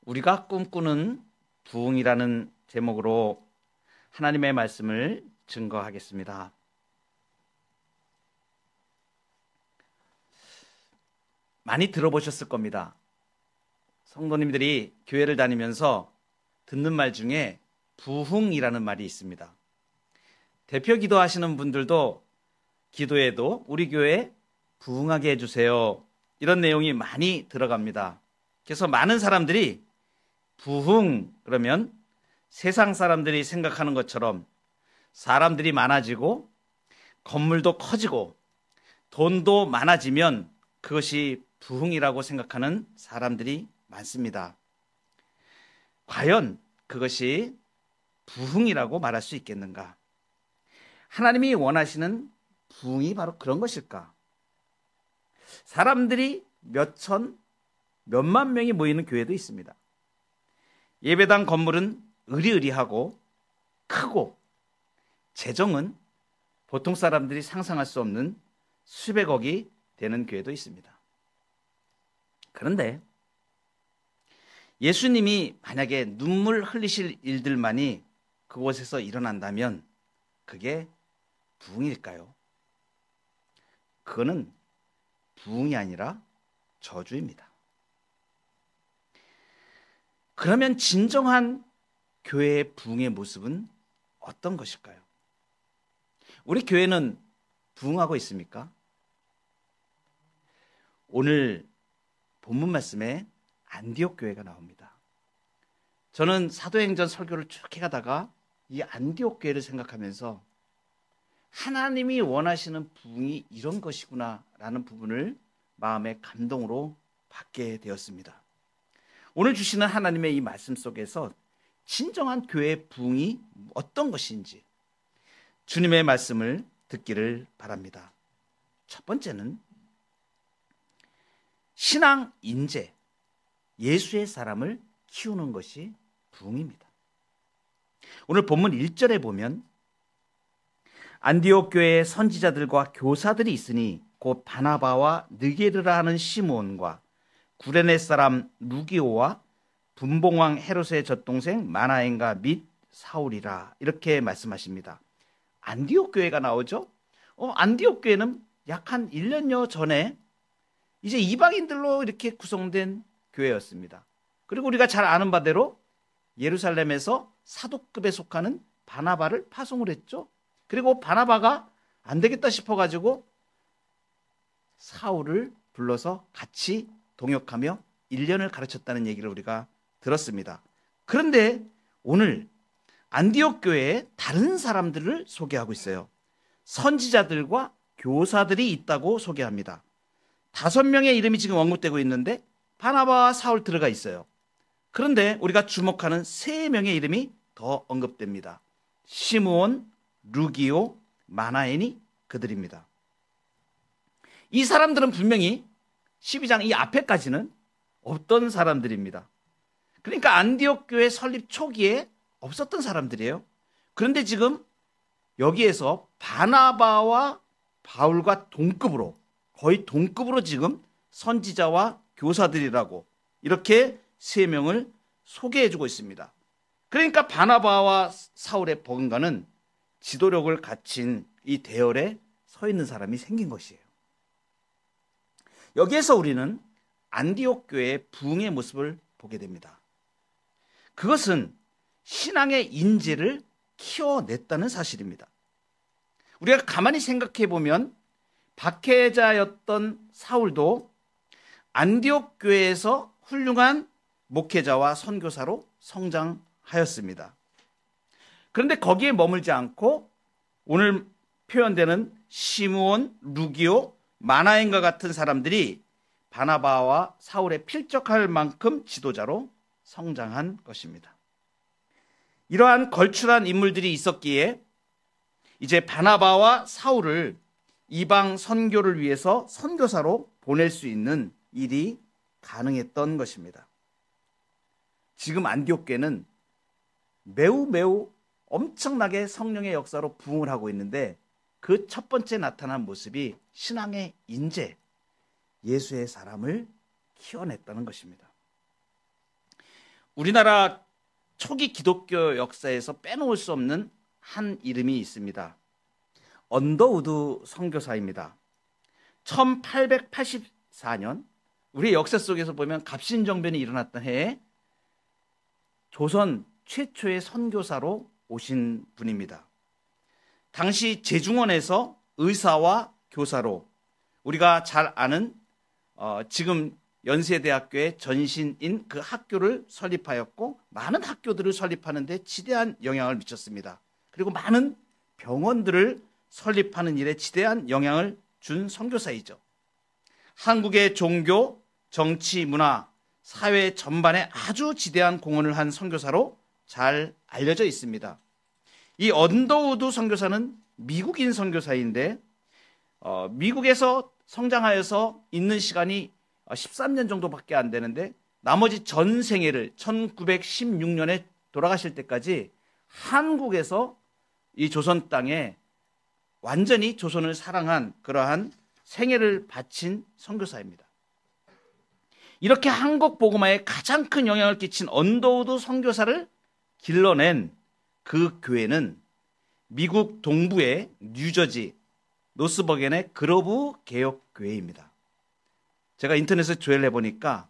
우리가 꿈꾸는 부흥이라는 제목으로 하나님의 말씀을 증거하겠습니다. 많이 들어보셨을 겁니다. 성도님들이 교회를 다니면서 듣는 말 중에 부흥이라는 말이 있습니다. 대표 기도하시는 분들도 기도에도 우리 교회 부흥하게 해주세요, 이런 내용이 많이 들어갑니다. 그래서 많은 사람들이 부흥 그러면 세상 사람들이 생각하는 것처럼 사람들이 많아지고 건물도 커지고 돈도 많아지면 그것이 부흥이라고 생각하는 사람들이 많습니다. 과연 그것이 부흥이라고 말할 수 있겠는가? 하나님이 원하시는 부흥이 바로 그런 것일까? 사람들이 몇천, 몇만 명이 모이는 교회도 있습니다. 예배당 건물은 으리으리하고 크고 재정은 보통 사람들이 상상할 수 없는 수백억이 되는 교회도 있습니다. 그런데 예수님이 만약에 눈물 흘리실 일들만이 그곳에서 일어난다면 그게 부흥일까요? 그거는 부흥이 아니라 저주입니다. 그러면 진정한 교회의 부흥의 모습은 어떤 것일까요? 우리 교회는 부흥하고 있습니까? 오늘 본문 말씀에 안디옥 교회가 나옵니다. 저는 사도행전 설교를 쭉 해가다가 이 안디옥 교회를 생각하면서 하나님이 원하시는 부흥이 이런 것이구나 라는 부분을 마음의 감동으로 받게 되었습니다. 오늘 주시는 하나님의 이 말씀 속에서 진정한 교회의 부흥이 어떤 것인지 주님의 말씀을 듣기를 바랍니다. 첫 번째는 신앙 인재, 예수의 사람을 키우는 것이 부흥입니다. 오늘 본문 1절에 보면 안디옥 교회에 선지자들과 교사들이 있으니 곧 바나바와 느게르라 하는 시므온과 구레네 사람 루기오와 분봉왕 헤롯의 젖동생 마나엔과 및 사울이라, 이렇게 말씀하십니다. 안디옥 교회가 나오죠. 안디옥 교회는 약 한 1년여 전에 이제 이방인들로 이렇게 구성된 교회였습니다. 그리고 우리가 잘 아는 바대로 예루살렘에서 사도급에 속하는 바나바를 파송을 했죠. 그리고 바나바가 안 되겠다 싶어가지고 사울을 불러서 같이 동역하며 1년을 가르쳤다는 얘기를 우리가 들었습니다. 그런데 오늘 안디옥 교회에 다른 사람들을 소개하고 있어요. 선지자들과 교사들이 있다고 소개합니다. 5명의 이름이 지금 언급되고 있는데 바나바와 사울 들어가 있어요. 그런데 우리가 주목하는 3명의 이름이 더 언급됩니다. 시므온, 루기오, 마나엔이 그들입니다. 이 사람들은 분명히 12장 이 앞에까지는 없던 사람들입니다. 그러니까 안디옥 교회 설립 초기에 없었던 사람들이에요. 그런데 지금 여기에서 바나바와 바울과 동급으로, 거의 동급으로 지금 선지자와 교사들이라고 이렇게 3명을 소개해주고 있습니다. 그러니까 바나바와 사울의 버금가는 지도력을 갖춘 이 대열에 서 있는 사람이 생긴 것이에요. 여기에서 우리는 안디옥 교회의 부흥의 모습을 보게 됩니다. 그것은 신앙의 인재를 키워냈다는 사실입니다. 우리가 가만히 생각해 보면 박해자였던 사울도 안디옥 교회에서 훌륭한 목회자와 선교사로 성장하였습니다. 그런데 거기에 머물지 않고 오늘 표현되는 시므온, 루기오, 마나엔과 같은 사람들이 바나바와 사울에 필적할 만큼 지도자로 성장한 것입니다. 이러한 걸출한 인물들이 있었기에 이제 바나바와 사울을 이방 선교를 위해서 선교사로 보낼 수 있는 일이 가능했던 것입니다. 지금 안디옥 교회는 매우 엄청나게 성령의 역사로 부흥을 하고 있는데 그 첫 번째 나타난 모습이 신앙의 인재, 예수의 사람을 키워냈다는 것입니다. 우리나라 초기 기독교 역사에서 빼놓을 수 없는 한 이름이 있습니다. 언더우드 선교사입니다. 1884년 우리 역사 속에서 보면 갑신정변이 일어났던 해에 조선 최초의 선교사로 오신 분입니다. 당시 제중원에서 의사와 교사로 우리가 잘 아는 지금 연세대학교의 전신인 그 학교를 설립하였고 많은 학교들을 설립하는 데 지대한 영향을 미쳤습니다. 그리고 많은 병원들을 설립하는 일에 지대한 영향을 준 선교사이죠. 한국의 종교, 정치, 문화, 사회 전반에 아주 지대한 공헌을 한 선교사로 잘 알려져 있습니다. 이 언더우드 선교사는 미국인 선교사인데 미국에서 성장하여서 있는 시간이 13년 정도밖에 안 되는데 나머지 전 생애를 1916년에 돌아가실 때까지 한국에서 이 조선 땅에 완전히 조선을 사랑한 그러한 생애를 바친 선교사입니다. 이렇게 한국 복음화에 가장 큰 영향을 끼친 언더우드 선교사를 길러낸 그 교회는 미국 동부의 뉴저지 노스버겐의 그로브 개혁교회입니다. 제가 인터넷에 조회를 해보니까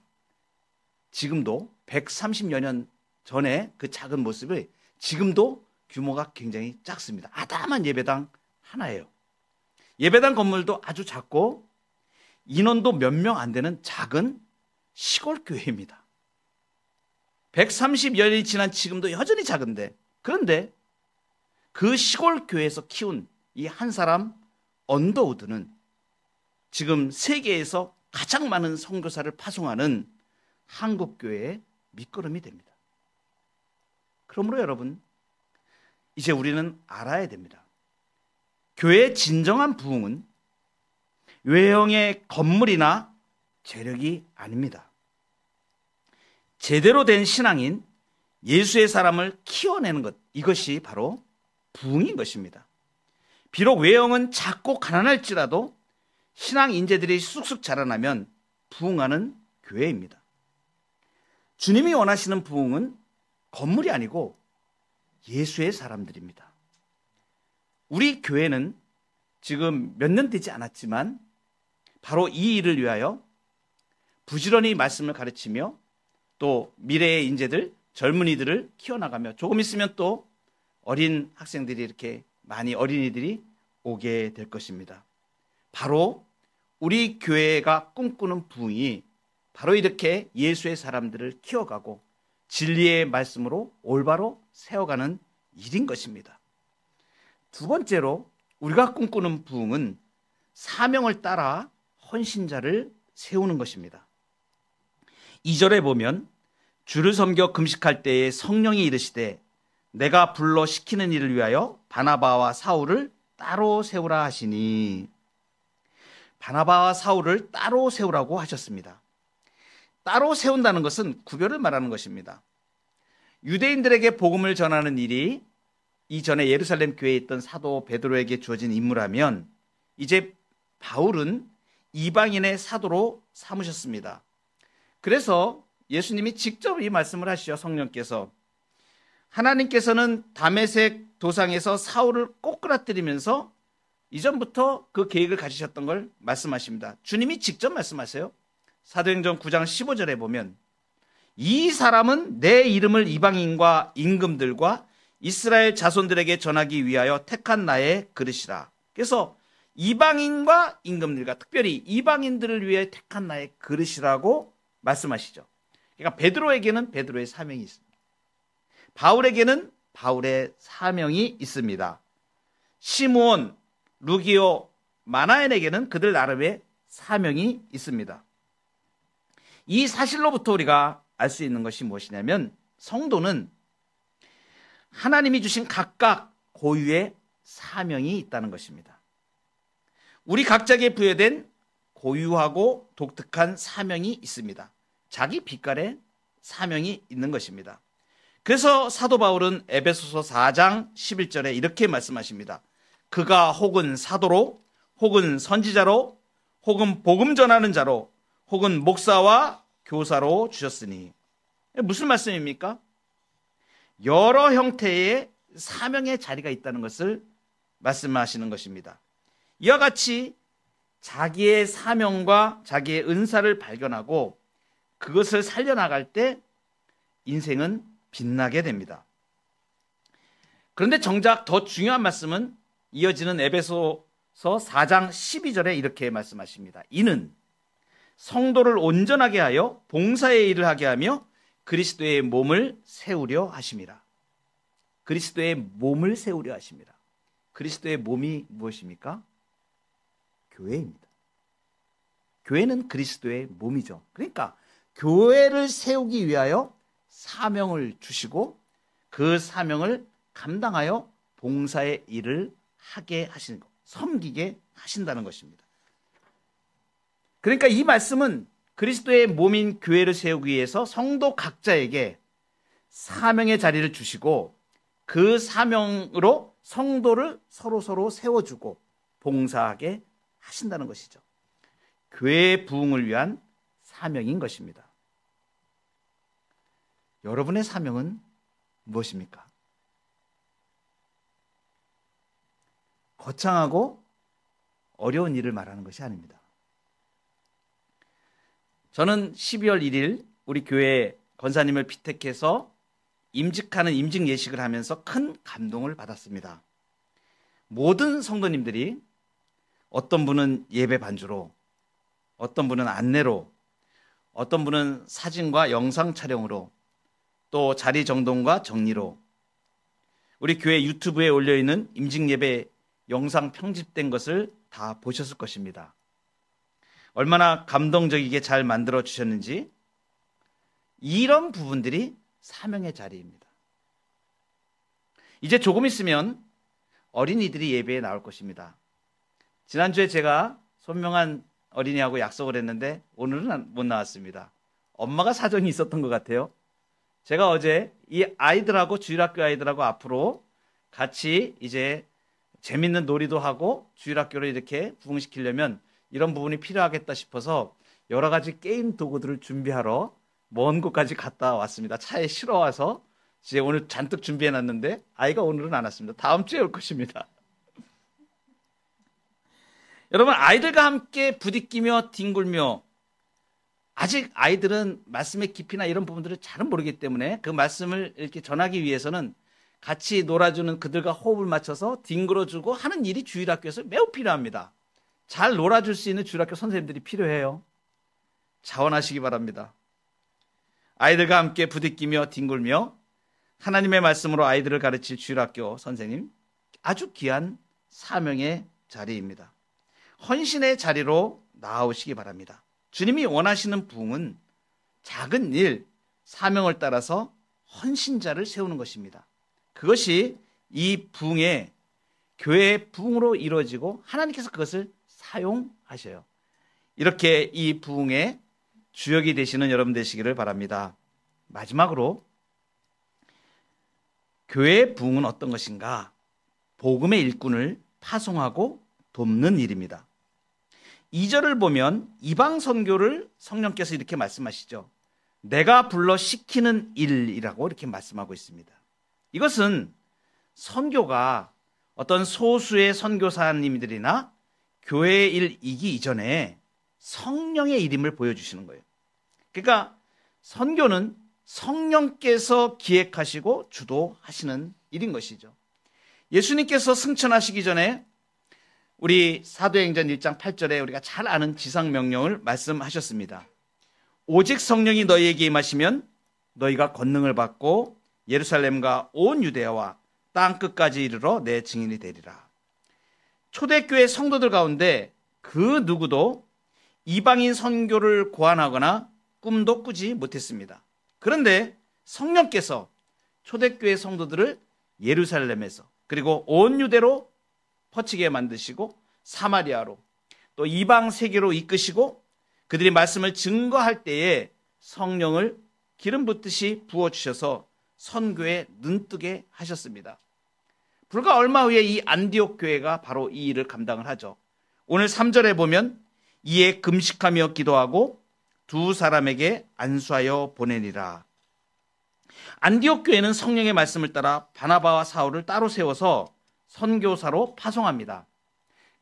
지금도 130여 년 전에 그 작은 모습이 지금도 규모가 굉장히 작습니다. 아담한 예배당 하나예요. 예배당 건물도 아주 작고 인원도 몇 명 안 되는 작은 시골 교회입니다. 130여 년이 지난 지금도 여전히 작은데, 그런데 그 시골 교회에서 키운 이 한 사람 언더우드는 지금 세계에서 가장 많은 선교사를 파송하는 한국교회의 밑거름이 됩니다. 그러므로 여러분, 이제 우리는 알아야 됩니다. 교회의 진정한 부흥은 외형의 건물이나 재력이 아닙니다. 제대로 된 신앙인 예수의 사람을 키워내는 것, 이것이 바로 부흥인 것입니다. 비록 외형은 작고 가난할지라도 신앙 인재들이 쑥쑥 자라나면 부흥하는 교회입니다. 주님이 원하시는 부흥은 건물이 아니고 예수의 사람들입니다. 우리 교회는 지금 몇 년 되지 않았지만 바로 이 일을 위하여 부지런히 말씀을 가르치며 또 미래의 인재들, 젊은이들을 키워나가며 조금 있으면 또 어린 학생들이 이렇게 많이 어린이들이 오게 될 것입니다. 바로 우리 교회가 꿈꾸는 부흥이 바로 이렇게 예수의 사람들을 키워가고 진리의 말씀으로 올바로 세워가는 일인 것입니다. 두 번째로 우리가 꿈꾸는 부흥은 사명을 따라 헌신자를 세우는 것입니다. 2절에 보면 주를 섬겨 금식할 때에 성령이 이르시되 내가 불러 시키는 일을 위하여 바나바와 사울을 따로 세우라 하시니, 바나바와 사울을 따로 세우라고 하셨습니다. 따로 세운다는 것은 구별을 말하는 것입니다. 유대인들에게 복음을 전하는 일이 이전에 예루살렘 교회에 있던 사도 베드로에게 주어진 임무라면 이제 바울은 이방인의 사도로 삼으셨습니다. 그래서 예수님이 직접 이 말씀을 하시죠. 성령께서 하나님께서는 다메섹 도상에서 사울을 꼬꾸라뜨리면서 이전부터 그 계획을 가지셨던 걸 말씀하십니다. 주님이 직접 말씀하세요. 사도행전 9장 15절에 보면 이 사람은 내 이름을 이방인과 임금들과 이스라엘 자손들에게 전하기 위하여 택한 나의 그릇이라. 그래서 이방인과 임금들과 특별히 이방인들을 위해 택한 나의 그릇이라고 말씀하시죠. 그러니까 베드로에게는 베드로의 사명이 있습니다. 바울에게는 바울의 사명이 있습니다. 시므온, 루기오, 마나엔에게는 그들 나름의 사명이 있습니다. 이 사실로부터 우리가 알 수 있는 것이 무엇이냐면 성도는 하나님이 주신 각각 고유의 사명이 있다는 것입니다. 우리 각자에게 부여된 고유하고 독특한 사명이 있습니다. 자기 빛깔의 사명이 있는 것입니다. 그래서 사도 바울은 에베소서 4장 11절에 이렇게 말씀하십니다. 그가 혹은 사도로, 혹은 선지자로, 혹은 복음 전하는 자로, 혹은 목사와 교사로 주셨으니, 무슨 말씀입니까? 여러 형태의 사명의 자리가 있다는 것을 말씀하시는 것입니다. 이와 같이 자기의 사명과 자기의 은사를 발견하고 그것을 살려나갈 때 인생은 빛나게 됩니다. 그런데 정작 더 중요한 말씀은 이어지는 에베소서 4장 12절에 이렇게 말씀하십니다. 이는 성도를 온전하게 하여 봉사의 일을 하게 하며 그리스도의 몸을 세우려 하심이라. 그리스도의 몸을 세우려 하십니다. 그리스도의 몸이 무엇입니까? 교회입니다. 교회는 그리스도의 몸이죠. 그러니까 교회를 세우기 위하여 사명을 주시고 그 사명을 감당하여 봉사의 일을 하게 하시는 것, 섬기게 하신다는 것입니다. 그러니까 이 말씀은 그리스도의 몸인 교회를 세우기 위해서 성도 각자에게 사명의 자리를 주시고 그 사명으로 성도를 서로 세워주고 봉사하게 하신다는 것이죠. 교회의 부흥을 위한 사명인 것입니다. 여러분의 사명은 무엇입니까? 거창하고 어려운 일을 말하는 것이 아닙니다. 저는 12월 1일 우리 교회 권사님을 피택해서 임직하는 임직 예식을 하면서 큰 감동을 받았습니다. 모든 성도님들이 어떤 분은 예배 반주로, 어떤 분은 안내로, 어떤 분은 사진과 영상 촬영으로, 또 자리 정돈과 정리로, 우리 교회 유튜브에 올려있는 임직 예배 영상 편집된 것을 다 보셨을 것입니다. 얼마나 감동적이게 잘 만들어 주셨는지, 이런 부분들이 사명의 자리입니다. 이제 조금 있으면 어린이들이 예배에 나올 것입니다. 지난주에 제가 손명한 어린이하고 약속을 했는데 오늘은 못 나왔습니다. 엄마가 사정이 있었던 것 같아요. 제가 어제 이 아이들하고 주일학교 아이들하고 앞으로 같이 이제 재밌는 놀이도 하고 주일학교를 이렇게 부흥시키려면 이런 부분이 필요하겠다 싶어서 여러 가지 게임 도구들을 준비하러 먼 곳까지 갔다 왔습니다. 차에 실어 와서 이제 오늘 잔뜩 준비해 놨는데 아이가 오늘은 안 왔습니다. 다음 주에 올 것입니다. 여러분, 아이들과 함께 부딪히며 뒹굴며, 아직 아이들은 말씀의 깊이나 이런 부분들을 잘은 모르기 때문에 그 말씀을 이렇게 전하기 위해서는 같이 놀아주는 그들과 호흡을 맞춰서 뒹굴어주고 하는 일이 주일학교에서 매우 필요합니다. 잘 놀아줄 수 있는 주일학교 선생님들이 필요해요. 자원하시기 바랍니다. 아이들과 함께 부딪히며 뒹굴며 하나님의 말씀으로 아이들을 가르칠 주일학교 선생님, 아주 귀한 사명의 자리입니다. 헌신의 자리로 나아오시기 바랍니다. 주님이 원하시는 부흥은 작은 일, 사명을 따라서 헌신자를 세우는 것입니다. 그것이 이 부흥의 교회의 부흥으로 이루어지고 하나님께서 그것을 사용하셔요. 이렇게 이 부흥의 주역이 되시는 여러분 되시기를 바랍니다. 마지막으로 교회의 부흥은 어떤 것인가? 복음의 일꾼을 파송하고 돕는 일입니다. 2절을 보면 이방 선교를 성령께서 이렇게 말씀하시죠. 내가 불러 시키는 일이라고 이렇게 말씀하고 있습니다. 이것은 선교가 어떤 소수의 선교사님들이나 교회의 일이기 이전에 성령의 일임을 보여주시는 거예요. 그러니까 선교는 성령께서 기획하시고 주도하시는 일인 것이죠. 예수님께서 승천하시기 전에 우리 사도행전 1장 8절에 우리가 잘 아는 지상명령을 말씀하셨습니다. 오직 성령이 너희에게 임하시면 너희가 권능을 받고 예루살렘과 온 유대야와 땅끝까지 이르러 내 증인이 되리라. 초대교회 성도들 가운데 그 누구도 이방인 선교를 고안하거나 꿈도 꾸지 못했습니다. 그런데 성령께서 초대교회 성도들을 예루살렘에서 그리고 온 유대로 퍼치게 만드시고 사마리아로 또 이방 세계로 이끄시고 그들이 말씀을 증거할 때에 성령을 기름 붓듯이 부어주셔서 선교에 눈뜨게 하셨습니다. 불과 얼마 후에 이 안디옥 교회가 바로 이 일을 감당을 하죠. 오늘 3절에 보면 이에 금식하며 기도하고 두 사람에게 안수하여 보내니라. 안디옥 교회는 성령의 말씀을 따라 바나바와 사울을 따로 세워서 선교사로 파송합니다.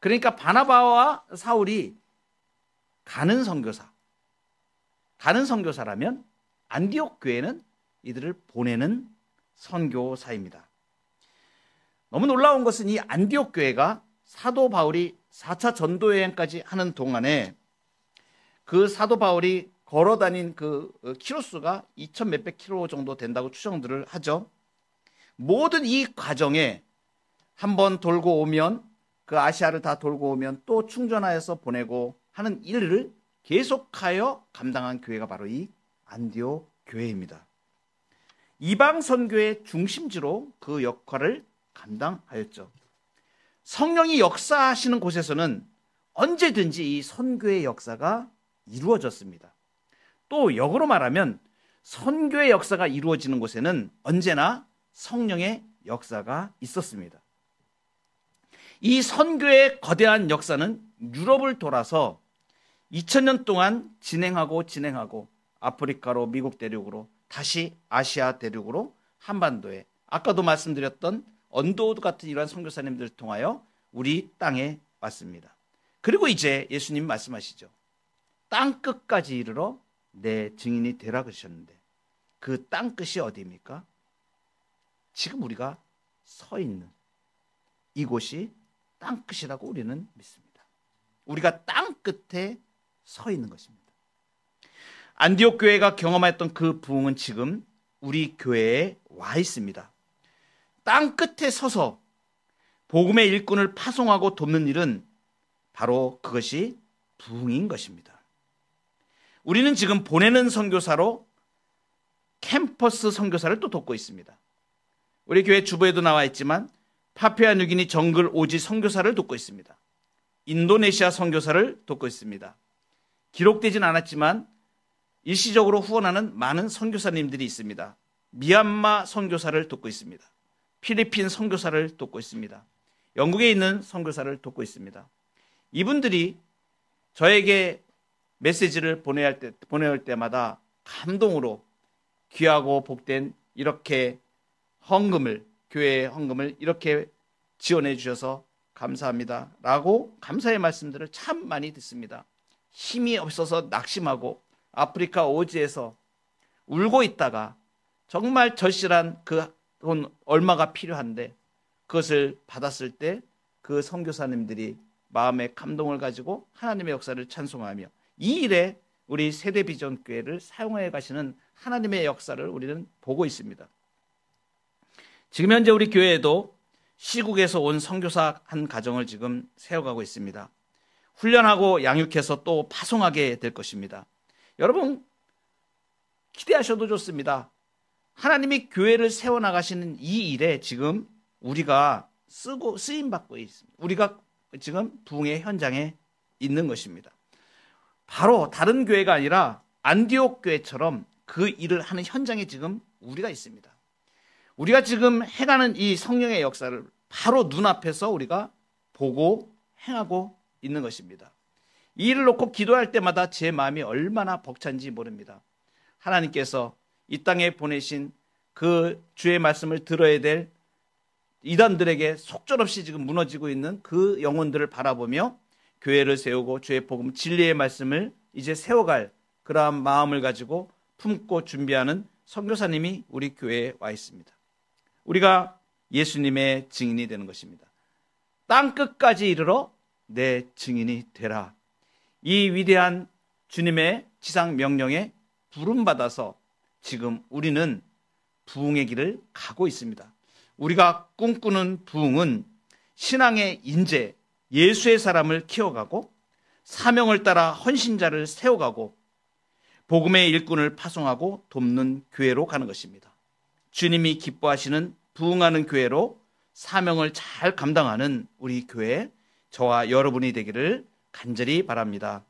그러니까 바나바와 사울이 가는 선교사라면 안디옥 교회는 이들을 보내는 선교사입니다. 너무 놀라운 것은 이 안디옥 교회가 사도 바울이 4차 전도 여행까지 하는 동안에 그 사도 바울이 걸어 다닌 그 키로수가 2,000 몇백 킬로 정도 된다고 추정들을 하죠. 모든 이 과정에 한번 돌고 오면 그 아시아를 다 돌고 오면 또 충전하여서 보내고 하는 일을 계속하여 감당한 교회가 바로 이 안디옥 교회입니다. 이방 선교의 중심지로 그 역할을 감당하였죠. 성령이 역사하시는 곳에서는 언제든지 이 선교의 역사가 이루어졌습니다. 또 역으로 말하면 선교의 역사가 이루어지는 곳에는 언제나 성령의 역사가 있었습니다. 이 선교의 거대한 역사는 유럽을 돌아서 2000년 동안 진행하고 아프리카로 미국 대륙으로 다시 아시아 대륙으로 한반도에 아까도 말씀드렸던 언더우드 같은 이러한 선교사님들을 통하여 우리 땅에 왔습니다. 그리고 이제 예수님 말씀하시죠. 땅 끝까지 이르러 내 증인이 되라 그러셨는데 그 땅 끝이 어디입니까? 지금 우리가 서 있는 이곳이 땅 끝이라고 우리는 믿습니다. 우리가 땅 끝에 서 있는 것입니다. 안디옥 교회가 경험했던 그 부흥은 지금 우리 교회에 와 있습니다. 땅 끝에 서서 복음의 일꾼을 파송하고 돕는 일은 바로 그것이 부흥인 것입니다. 우리는 지금 보내는 선교사로 캠퍼스 선교사를 또 돕고 있습니다. 우리 교회 주보에도 나와 있지만 파푸아 뉴기니 정글 오지 선교사를 돕고 있습니다. 인도네시아 선교사를 돕고 있습니다. 기록되진 않았지만 일시적으로 후원하는 많은 선교사님들이 있습니다. 미얀마 선교사를 돕고 있습니다. 필리핀 선교사를 돕고 있습니다. 영국에 있는 선교사를 돕고 있습니다. 이분들이 저에게 메시지를 보내올 때마다 감동으로 귀하고 복된 이렇게 교회의 헌금을 이렇게 지원해 주셔서 감사합니다 라고 감사의 말씀들을 참 많이 듣습니다. 힘이 없어서 낙심하고 아프리카 오지에서 울고 있다가 정말 절실한 그 돈 얼마가 필요한데 그것을 받았을 때 그 선교사님들이 마음의 감동을 가지고 하나님의 역사를 찬송하며 이 일에 우리 세대비전교회를 사용해 가시는 하나님의 역사를 우리는 보고 있습니다. 지금 현재 우리 교회에도 시국에서 온 선교사 한 가정을 지금 세워가고 있습니다. 훈련하고 양육해서 또 파송하게 될 것입니다. 여러분 기대하셔도 좋습니다. 하나님이 교회를 세워나가시는 이 일에 지금 우리가 쓰임받고 있습니다. 우리가 지금 부흥의 현장에 있는 것입니다. 바로 다른 교회가 아니라 안디옥 교회처럼 그 일을 하는 현장에 지금 우리가 있습니다. 우리가 지금 해가는 이 성령의 역사를 바로 눈앞에서 우리가 보고 행하고 있는 것입니다. 이 일을 놓고 기도할 때마다 제 마음이 얼마나 벅찬지 모릅니다. 하나님께서 이 땅에 보내신 그 주의 말씀을 들어야 될 이단들에게 속절없이 지금 무너지고 있는 그 영혼들을 바라보며 교회를 세우고 주의 복음 진리의 말씀을 이제 세워갈 그러한 마음을 가지고 품고 준비하는 선교사님이 우리 교회에 와 있습니다. 우리가 예수님의 증인이 되는 것입니다. 땅 끝까지 이르러 내 증인이 되라. 이 위대한 주님의 지상 명령에 부름받아서 지금 우리는 부흥의 길을 가고 있습니다. 우리가 꿈꾸는 부흥은 신앙의 인재, 예수의 사람을 키워가고 사명을 따라 헌신자를 세워가고 복음의 일꾼을 파송하고 돕는 교회로 가는 것입니다. 주님이 기뻐하시는 부흥하는 교회로 사명을 잘 감당하는 우리 교회, 저와 여러분이 되기를 간절히 바랍니다.